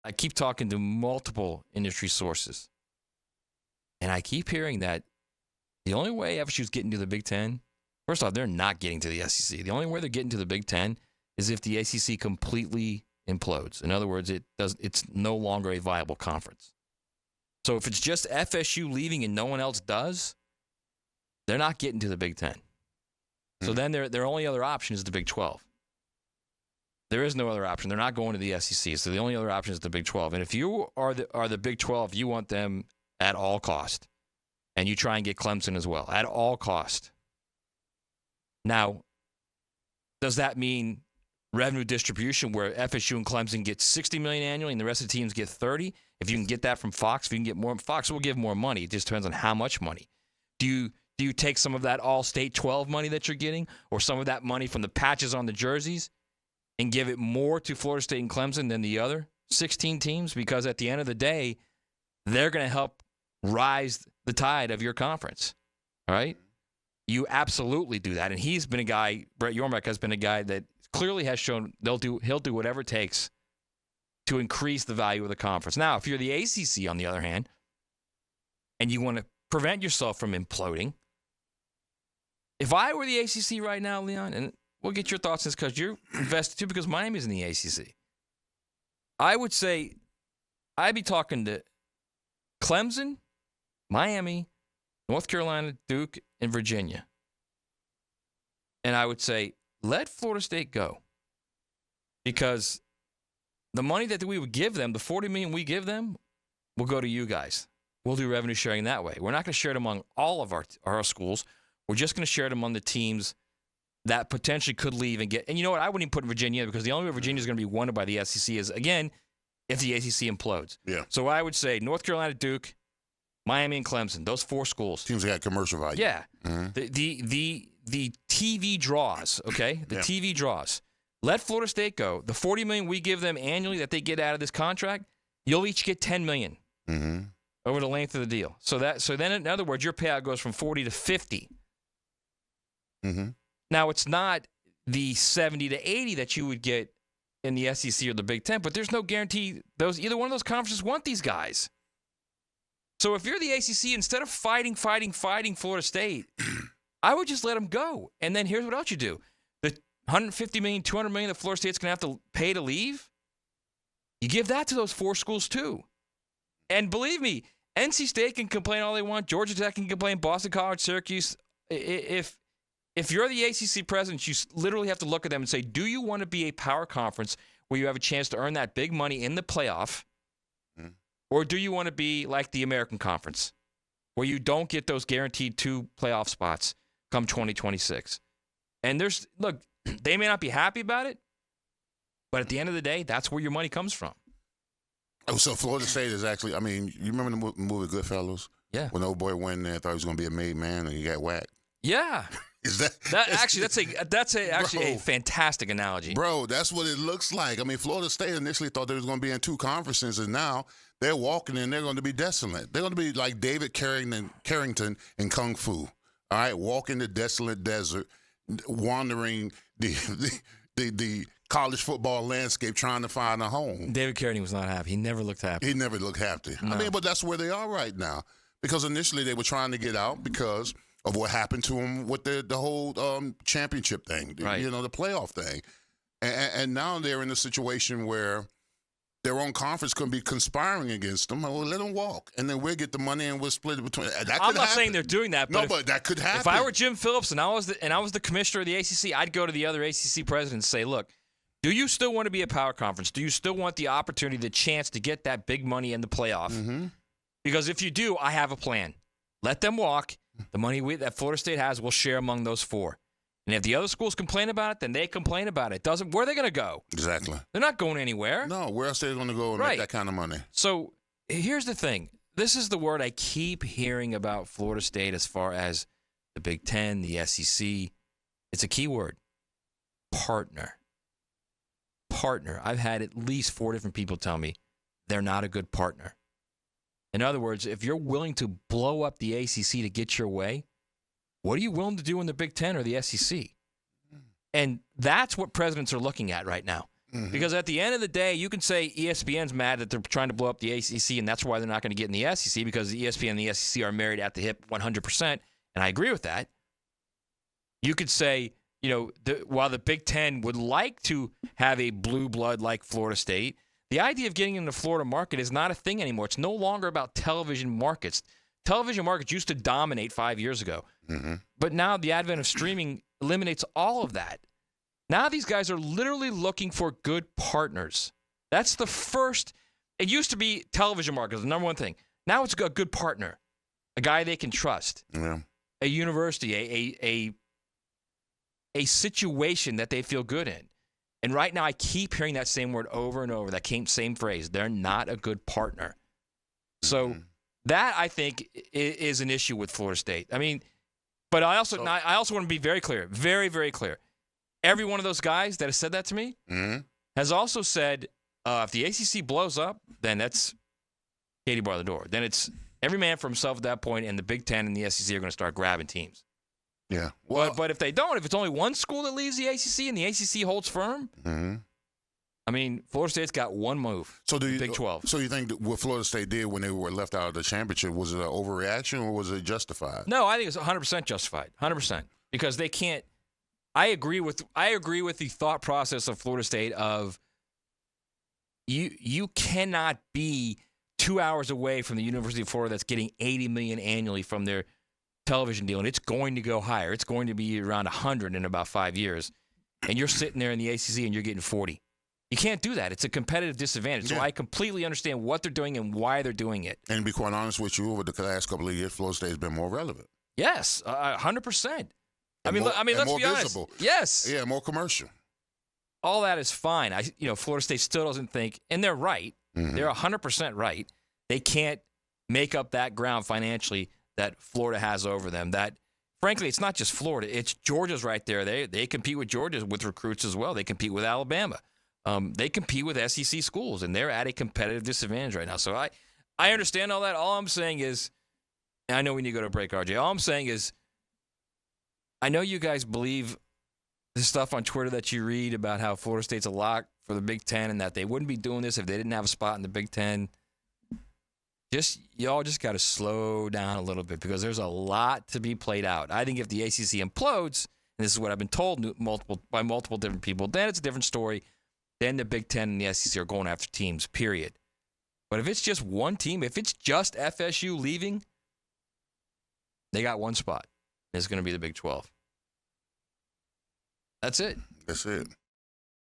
I keep talking to multiple industry sources, and I keep hearing that the only way FSU's getting to the Big Ten, first off, they're not getting to the SEC. The only way they're getting to the Big Ten is if the ACC completely implodes. In other words, it's no longer a viable conference. So if it's just FSU leaving and no one else does, they're not getting to the Big Ten. So then their only other option is the Big 12. There is no other option. They're not going to the SEC, so the only other option is the Big 12. And if you are the Big 12, you want them at all cost, and you try and get Clemson as well, at all cost. Now, does that mean revenue distribution where FSU and Clemson get $60 million annually and the rest of the teams get $30? If you can get that from Fox, if you can get more, Fox will give more money. It just depends on how much money. Do you take some of that All-State 12 money that you're getting or some of that money from the patches on the jerseys and give it more to Florida State and Clemson than the other 16 teams? Because at the end of the day, they're going to help rise the tide of your conference, all right? You absolutely do that. And he's been a guy, Brett Yormark has been a guy that clearly has shown he'll do whatever it takes to increase the value of the conference. Now, if you're the ACC, on the other hand, and you want to prevent yourself from imploding, if I were the ACC right now, Leon, and we'll get your thoughts on this because you're invested too because Miami's in the ACC, I would say I'd be talking to Clemson, Miami, North Carolina, Duke, and Virginia. And I would say, let Florida State go. Because the money that we would give them, the $40 million we give them, will go to you guys. We'll do revenue sharing that way. We're not going to share it among all of our schools. We're just going to share it among the teams that potentially could leave and get. And you know what? I wouldn't even put Virginia because the only way Virginia is going to be wanted by the SEC is, again, if the ACC implodes. Yeah. So I would say North Carolina, Duke, Miami, and Clemson, those four schools. Teams that got commercial value. Yeah. Mm-hmm. The TV draws, okay? The TV draws. Let Florida State go. The $40 million we give them annually that they get out of this contract, you'll each get $10 million over the length of the deal. So then, in other words, your payout goes from 40 to 50. Mm-hmm. Now, it's not the 70 to 80 that you would get in the SEC or the Big Ten, but there's no guarantee either one of those conferences want these guys. So if you're the ACC, instead of fighting Florida State, I would just let them go. And then here's what else you do. The $150 million, $200 million that Florida State's going to have to pay to leave, you give that to those four schools too. And believe me, NC State can complain all they want. Georgia Tech can complain. Boston College, Syracuse. If you're the ACC president, you literally have to look at them and say, do you want to be a power conference where you have a chance to earn that big money in the playoff? Or do you want to be like the American Conference, where you don't get those guaranteed 2 playoff spots come 2026? And look, they may not be happy about it, but at the end of the day, that's where your money comes from. Oh, so Florida State is actually, I mean, you remember the movie Goodfellas? Yeah. When the old boy went in there, thought he was going to be a made man, and he got whacked. Yeah. Is that that's a fantastic analogy. Bro, that's what it looks like. I mean, Florida State initially thought they was going to be in 2 conferences, and now they're walking in. They're going to be desolate. They're going to be like David Carrington in Kung Fu. All right, walking the desolate desert, wandering the college football landscape, trying to find a home. David Carradine was not happy. He never looked happy. He never looked happy. No. I mean, but that's where they are right now. Because initially they were trying to get out because of what happened to them with the whole championship thing, right. The playoff thing. And now they're in a situation where their own conference could be conspiring against them. Well, let them walk, and then we'll get the money and we'll split it between. I'm not saying they're doing that, but but that could happen. If I were Jim Phillips and I was the commissioner of the ACC, I'd go to the other ACC presidents and say, look, do you still want to be a power conference? Do you still want the opportunity, the chance to get that big money in the playoff? Mm-hmm. Because if you do, I have a plan. Let them walk. The money that Florida State has, we'll share among those 4. And if the other schools complain about it, then they complain about it. Where are they going to go? Exactly. They're not going anywhere. No, where else are they going to go and make that kind of money? So here's the thing. This is the word I keep hearing about Florida State as far as the Big Ten, the SEC. It's a key word. Partner. I've had at least 4 different people tell me they're not a good partner. In other words, if you're willing to blow up the ACC to get your way, what are you willing to do in the Big Ten or the SEC? And that's what presidents are looking at right now. Mhm. Because at the end of the day, you can say ESPN's mad that they're trying to blow up the ACC, and that's why they're not going to get in the SEC because the ESPN and the SEC are married at the hip 100%, and I agree with that. You could say, while the Big Ten would like to have a blue blood like Florida State, the idea of getting in the Florida market is not a thing anymore. It's no longer about television markets. Television markets used to dominate 5 years ago, but now the advent of streaming eliminates all of that. Now these guys are literally looking for good partners. That's the first. It used to be television marketers, the number one thing. Now it's a good partner, a guy they can trust, a university, a situation that they feel good in. And right now I keep hearing that same word over and over, that same phrase. They're not a good partner. So that, I think, is an issue with Florida State. I mean, but I also want to be very clear, very, very clear. Every one of those guys that has said that to me has also said, if the ACC blows up, then that's Katie bar the door. Then it's every man for himself at that point, and the Big Ten and the SEC are going to start grabbing teams. Yeah. Well, but if they don't, if it's only one school that leaves the ACC and the ACC holds firm, I mean, Florida State's got one move. So Big 12. So you think that what Florida State did when they were left out of the championship, was it an overreaction or was it justified? No, I think it's 100% justified. 100%. Because they can't. I agree with the thought process of Florida State of you cannot be 2 hours away from the University of Florida that's getting $80 million annually from their television deal, and it's going to go higher. It's going to be around 100 in about 5 years, and you're sitting there in the ACC and you're getting 40. You can't do that. It's a competitive disadvantage. So I completely understand what they're doing and why they're doing it. And to be quite honest with you, over the last couple of years, Florida State has been more relevant. Yes, 100%. I mean, let's more be honest. visible. Yes. Yeah, more commercial. All that is fine. Florida State still doesn't think, and they're right. They're 100% right. They can't make up that ground financially that Florida has over them. That, frankly, it's not just Florida. It's Georgia's right there. They compete with Georgia with recruits as well. They compete with Alabama. They compete with SEC schools, and they're at a competitive disadvantage right now. So I understand all that. All I'm saying is, and I know we need to go to a break, RJ. All I'm saying is, I know you guys believe the stuff on Twitter that you read about how Florida State's a lock for the Big Ten and that they wouldn't be doing this if they didn't have a spot in the Big Ten. Y'all just got to slow down a little bit because there's a lot to be played out. I think if the ACC implodes, and this is what I've been told by multiple different people, then it's a different story. Then the Big Ten and the SEC are going after teams, period. But if it's just one team, if it's just FSU leaving, they got one spot. It's going to be the Big 12. That's it. That's it.